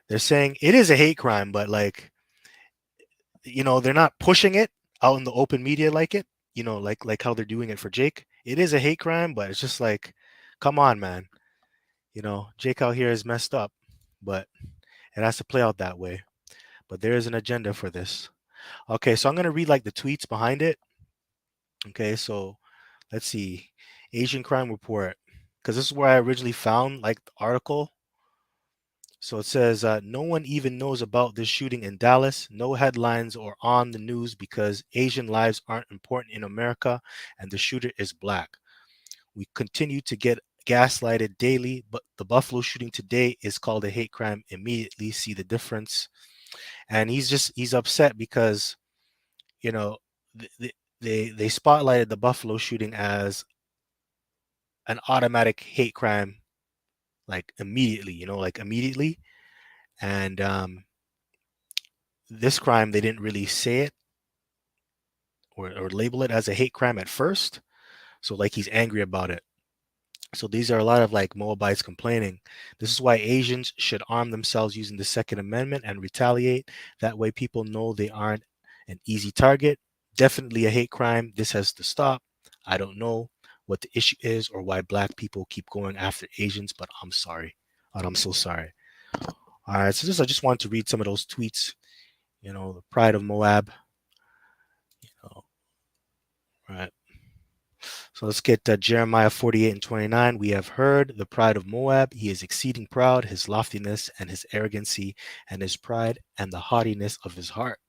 they're saying it is a hate crime, but they're not pushing it out in the open media like it. Like how they're doing it for Jake. It is a hate crime, but it's just like, come on, man. Jake out here is messed up, but it has to play out that way. But there is an agenda for this. Okay, so I'm going to read the tweets behind it. Okay, so let's see. Asian Crime Report, because this is where I originally found the article. So it says, no one even knows about this shooting in Dallas. No headlines or on the news because Asian lives aren't important in America and the shooter is black. We continue to get gaslighted daily, but the Buffalo shooting today is called a hate crime immediately. See the difference? And he's upset because, they spotlighted the Buffalo shooting as an automatic hate crime, immediately. And this crime, they didn't really say it or label it as a hate crime at first. So he's angry about it. So these are a lot of Moabites complaining. This is why Asians should arm themselves using the Second Amendment and retaliate. That way people know they aren't an easy target. Definitely a hate crime. This has to stop. I don't know what the issue is or why black people keep going after Asians, but I'm sorry. And I'm so sorry. All right, so I just wanted to read some of those tweets. The pride of Moab. Right. So let's get Jeremiah 48:29. We have heard the pride of Moab. He is exceeding proud, his loftiness and his arrogancy and his pride and the haughtiness of his heart.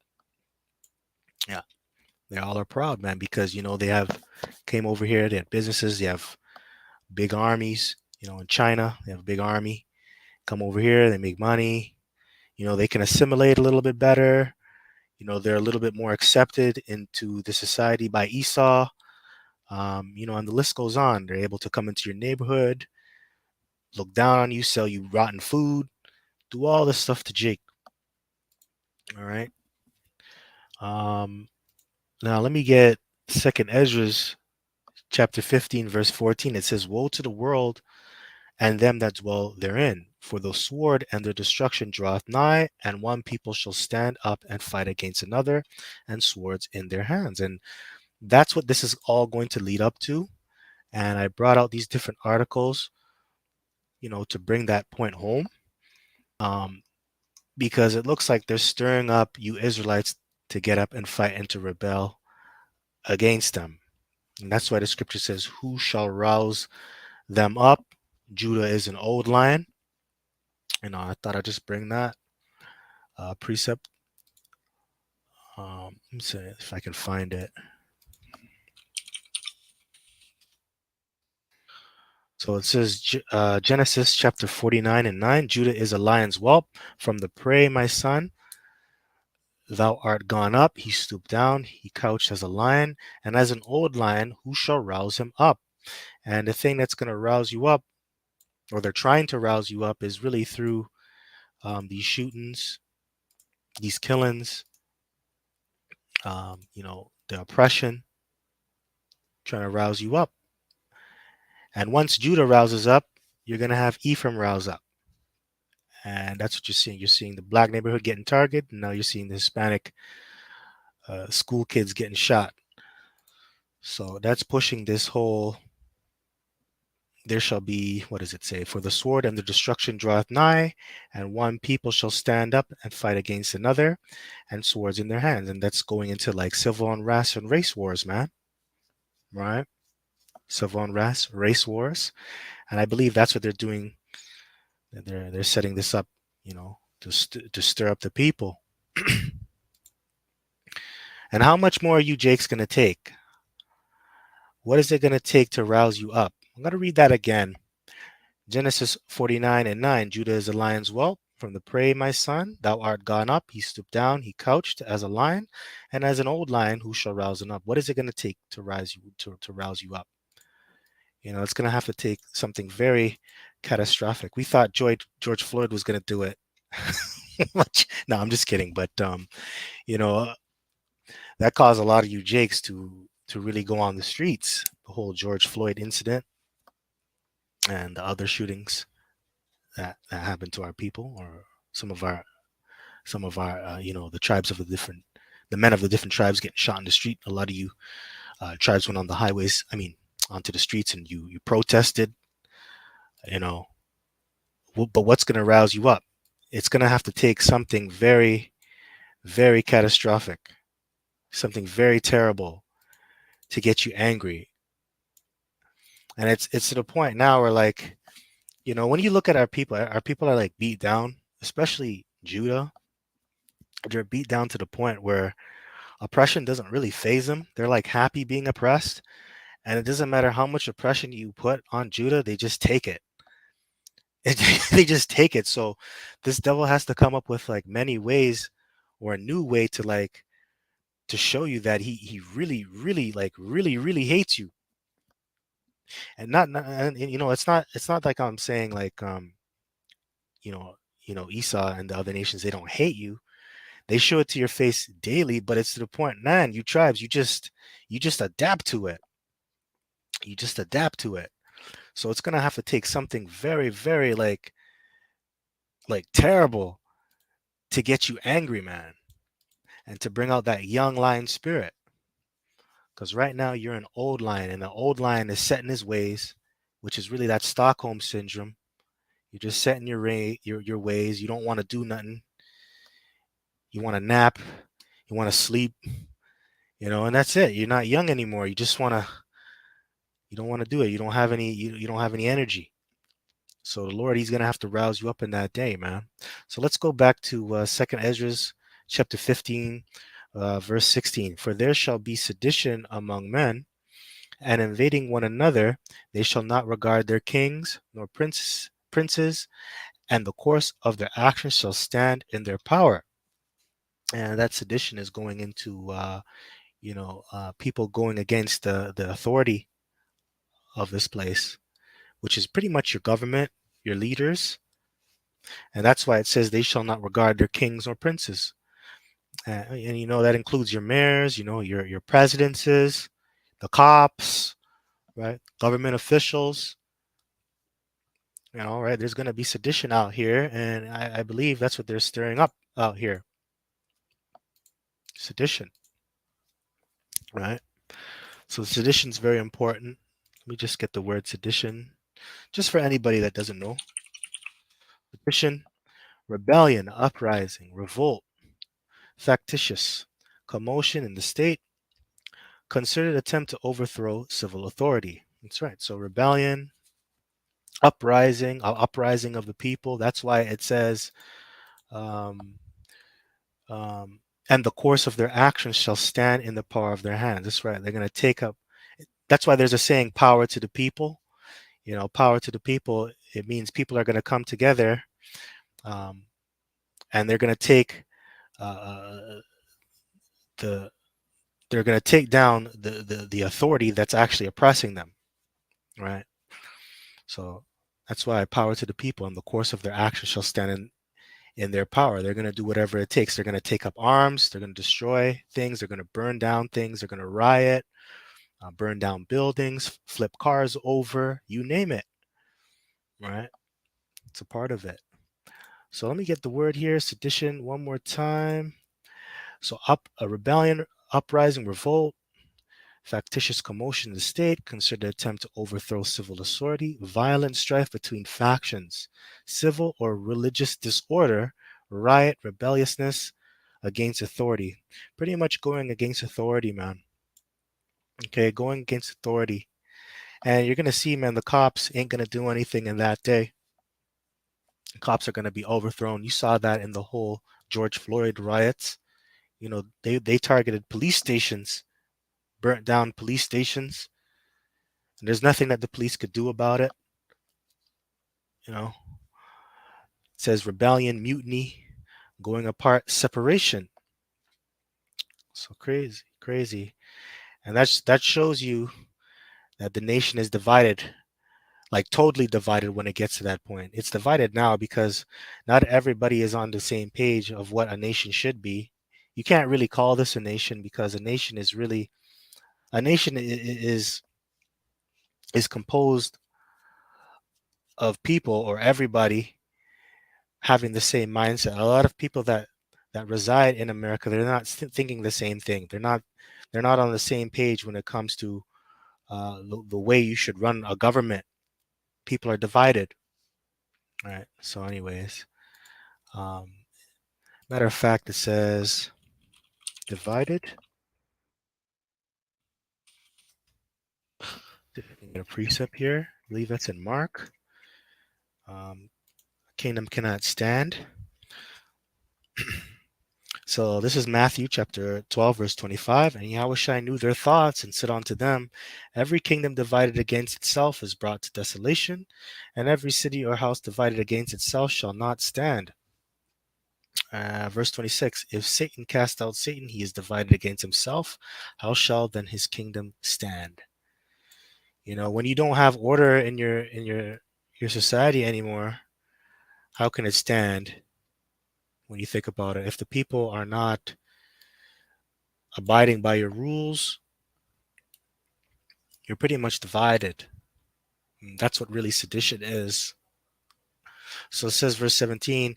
Yeah, they all are proud, man, because, they have came over here. They have businesses. They have big armies. In China, they have a big army. Come over here. They make money. They can assimilate a little bit better. they're a little bit more accepted into the society by Esau. And the list goes on. They're able to come into your neighborhood, look down on you, sell you rotten food, do all this stuff to Jake. All right. Now let me get Second Ezra's chapter 15, verse 14. It says, "Woe to the world and them that dwell therein, for the sword and their destruction draweth nigh, and one people shall stand up and fight against another, and swords in their hands." And that's what this is all going to lead up to. And I brought out these different articles, to bring that point home, um, because it looks like they're stirring up you Israelites to get up and fight and to rebel against them. And that's why the scripture says, "Who shall rouse them up?" Judah is an old lion. I thought I'd just bring that precept. Let me see if I can find it. So it says, Genesis chapter 49 and 9, "Judah is a lion's whelp. From the prey, my son, thou art gone up. He stooped down. He couched as a lion. And as an old lion, who shall rouse him up?" And the thing that's going to rouse you up, or they're trying to rouse you up, is really through these shootings, these killings, the oppression, trying to rouse you up. And once Judah rouses up, you're going to have Ephraim rouse up. And that's what you're seeing. You're seeing the black neighborhood getting targeted, and now you're seeing the Hispanic school kids getting shot. So that's pushing this whole, there shall be, what does it say? "For the sword and the destruction draweth nigh, and one people shall stand up and fight against another, and swords in their hands." And that's going into like civil unrest and race wars, man. Right? Civil unrest, race wars. And I believe that's what they're doing. They're setting this up, to stir up the people. And how much more are you Jake's going to take? What is it going to take to rouse you up? I'm going to read that again. Genesis 49 and 9, "Judah is a lion's whelp. From the prey, my son, thou art gone up. He stooped down, he couched as a lion, and as an old lion, who shall rouse him up?" What is it going to take to rouse you up? It's going to have to take something very catastrophic. We thought George Floyd was going to do it. No, I'm just kidding. But you know, that caused a lot of you Jakes to really go on the streets. The whole George Floyd incident and the other shootings that happened to our people, or some of our the tribes of the men of the different tribes getting shot in the street. A lot of you tribes went on the highways. I mean, onto the streets, and you protested. But what's going to rouse you up? It's going to have to take something very, very catastrophic, something very terrible to get you angry. And it's to the point now where, like, when you look at our people are like beat down, especially Judah. They're beat down to the point where oppression doesn't really faze them. They're like happy being oppressed. And it doesn't matter how much oppression you put on Judah, they just take it. They just take it. So this devil has to come up with like many ways, or a new way to show you that he really, really, like really, really hates you. And it's not like I'm saying like you know Esau and the other nations, they don't hate you. They show it to your face daily, but it's to the point, man, you tribes, you just adapt to it. You just adapt to it. So it's gonna have to take something very, very like terrible to get you angry, man, and to bring out that young lion spirit. Because right now you're an old lion, and the old lion is set in his ways, which is really that Stockholm syndrome. You're just set in your ways. You don't want to do nothing. You want to nap. You want to sleep. And that's it. You're not young anymore. You just want to. You don't want to do it. You don't have any. You don't have any energy. So the Lord, He's gonna have to rouse you up in that day, man. So let's go back to Second Ezra's chapter 15, verse 16. "For there shall be sedition among men, and invading one another. They shall not regard their kings nor princes, and the course of their actions shall stand in their power." and that sedition is going into people going against the authority of this place, which is pretty much your government, your leaders, and that's why it says they shall not regard their kings or princes. And that includes your mayors, your presidencies, the cops, right? Government officials, right? There's going to be sedition out here, and I believe that's what they're stirring up out here. Sedition, right? So sedition is very important. Let me just get the word sedition, just for anybody that doesn't know. Sedition, rebellion, uprising, revolt, factitious, commotion in the state, concerted attempt to overthrow civil authority. That's right. So rebellion, uprising of the people. That's why it says, um, and the course of their actions shall stand in the power of their hands. That's right. They're going to take up. That's why there's a saying, power to the people. Power to the people. It means people are going to come together, um, and they're going to take the they're going to take down the authority that's actually oppressing them, right? So that's why power to the people, and the course of their actions shall stand in their power. They're going to do whatever it takes. They're going to take up arms. They're going to destroy things. They're going to burn down things. They're going to riot, burn down buildings, flip cars over, you name it, right? It's a part of it. So let me get the word here, sedition, one more time. So a rebellion, uprising, revolt, factitious commotion in the state, considered attempt to overthrow civil authority, violent strife between factions, civil or religious disorder, riot, rebelliousness against authority. Pretty much going against authority, man. Okay, going against authority. And you're going to see, man, the cops ain't going to do anything in that day. The cops are going to be overthrown. You saw that in the whole George Floyd riots. They targeted police stations, burnt down police stations. And there's nothing that the police could do about it. It says rebellion, mutiny, going apart, separation. So crazy, crazy. And that shows you that the nation is divided, like totally divided when it gets to that point. It's divided now because not everybody is on the same page of what a nation should be. You can't really call this a nation because a nation is composed of people or everybody having the same mindset. A lot of people that reside in America, they're not thinking the same thing. They're not on the same page when it comes to the way you should run a government. People are divided. All right. So, anyways, um, matter of fact, it says divided. If I can get a precept here, I believe that's in Mark. Kingdom cannot stand. So this is Matthew chapter 12, verse 25. And Yahushua knew their thoughts and said unto them, every kingdom divided against itself is brought to desolation, and every city or house divided against itself shall not stand. Verse 26, if Satan cast out Satan, he is divided against himself. How shall then his kingdom stand? When you don't have order in your society anymore, how can it stand? When you think about it, if the people are not abiding by your rules, you're pretty much divided. That's what really sedition is. So it says, verse 17,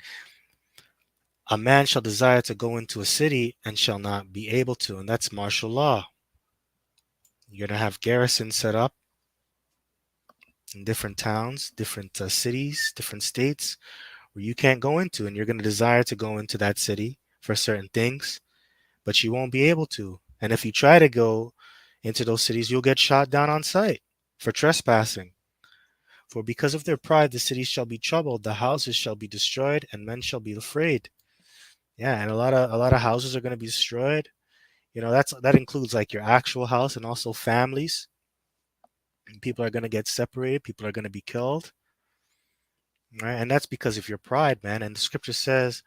a man shall desire to go into a city and shall not be able to, and that's martial law. You're going to have garrisons set up in different towns, different cities, different states where you can't go into, and you're going to desire to go into that city for certain things, but you won't be able to. And if you try to go into those cities, you'll get shot down on sight for trespassing. For because of their pride, the cities shall be troubled, the houses shall be destroyed, and men shall be afraid. Yeah, and a lot of houses are going to be destroyed. That includes like your actual house and also families. And people are going to get separated. People are going to be killed. Right, and that's because of your pride, man. And the scripture says,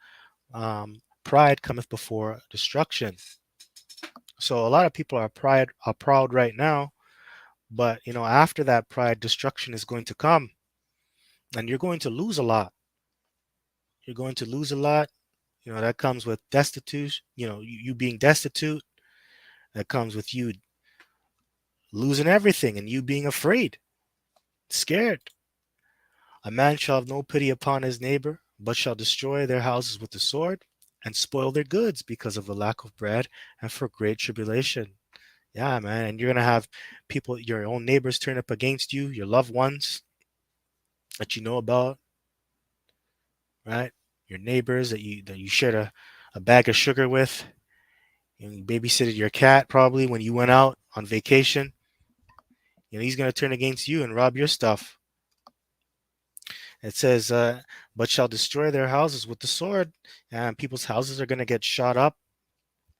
pride cometh before destruction. So a lot of people are proud right now, but after that pride, destruction is going to come, and you're going to lose a lot. You're going to lose a lot. That comes with destitute. You being destitute. That comes with you losing everything and you being afraid, scared. A man shall have no pity upon his neighbor, but shall destroy their houses with the sword and spoil their goods because of the lack of bread and for great tribulation. Yeah, man. And you're going to have people, your own neighbors turn up against you, your loved ones that you know about, right? Your neighbors that you shared a bag of sugar with. You babysitted your cat probably when you went out on vacation. He's going to turn against you and rob your stuff. It says, but shall destroy their houses with the sword. And people's houses are going to get shot up,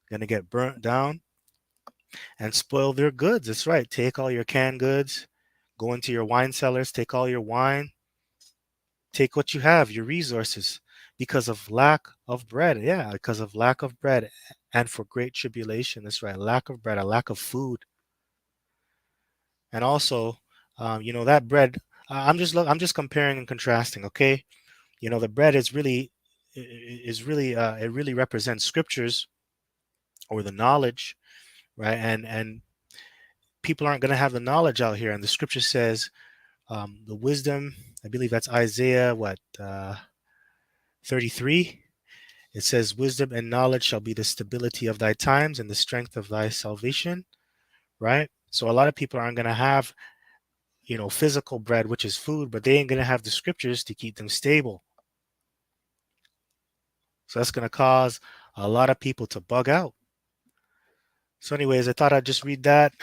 going to get burnt down, and spoil their goods. That's right. Take all your canned goods, go into your wine cellars, take all your wine, take what you have, your resources, because of lack of bread. Yeah, because of lack of bread and for great tribulation. That's right. Lack of bread, a lack of food. And also, that bread, I'm just comparing and contrasting, okay? The bread it really represents scriptures or the knowledge, right? And people aren't going to have the knowledge out here. And the scripture says, the wisdom, I believe that's Isaiah, 33. It says, wisdom and knowledge shall be the stability of thy times and the strength of thy salvation, right? So a lot of people aren't going to have, physical bread, which is food, but they ain't going to have the scriptures to keep them stable. So that's going to cause a lot of people to bug out. So anyways, I thought I'd just read that.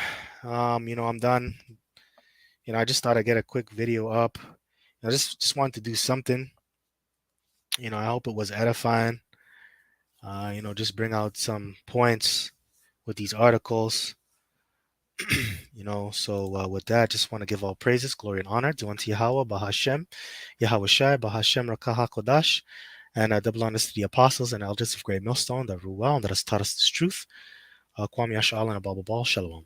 I'm done. I just thought I'd get a quick video up. I just wanted to do something. I hope it was edifying. Just bring out some points with these articles. So with that, just want to give all praises, glory, and honor to unto Yahweh, Bahashem, Yahweh Shai, Bahashem, Rakaha Kodash, and double honors to the apostles and elders of Great Millstone that rule well and that has taught us this truth. Kwame Yasha'Allah and Abba Shalom.